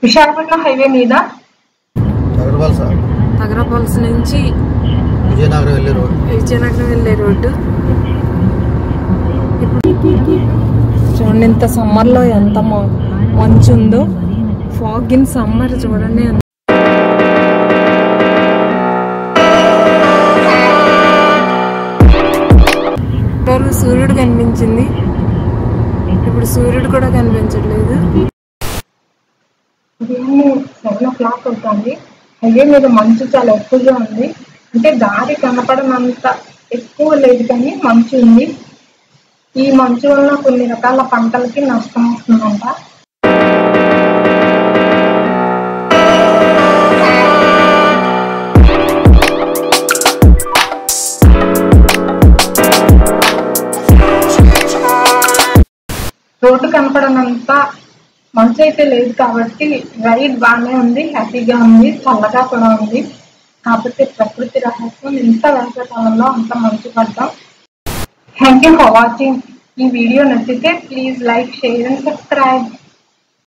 Visakhapatnam highway మీద తగరపల్స్ నుంచి విజయనగరం వెళ్ళే రోడ్డు. చూడండి ఇంత సమ్మర్లో ఎంత మంచు ఉందో. ఫాగ్ ఇన్ సమ్మర్ చూడండి. సూర్యుడు కనిపించింది, ఇప్పుడు సూర్యుడు కూడా కనిపించట్లేదు. 7 o'clock అవుతుంది. హైవే మీద మంచు చాలా ఎక్కువగా ఉంది. అంటే దారి కనపడనంత ఎక్కువ లేదు కానీ మంచు ఉంది. ఈ మంచు వల్ల కొన్ని రకాల పంటలకి నష్టం వస్తుందంట. రోడ్డు కనపడనంత మంచు అయితే లేదు కాబట్టి రైడ్ బాగానే ఉంది, హ్యాపీగా ఉంది, చల్లగా కూడా ఉంది. కాకపోతే ప్రకృతి రహస్యం, ఇంత వేసవికాలంలో అంత మంచు పడ్డాం. Thank you for watching. ఈ వీడియో నచ్చితే please like, share and subscribe.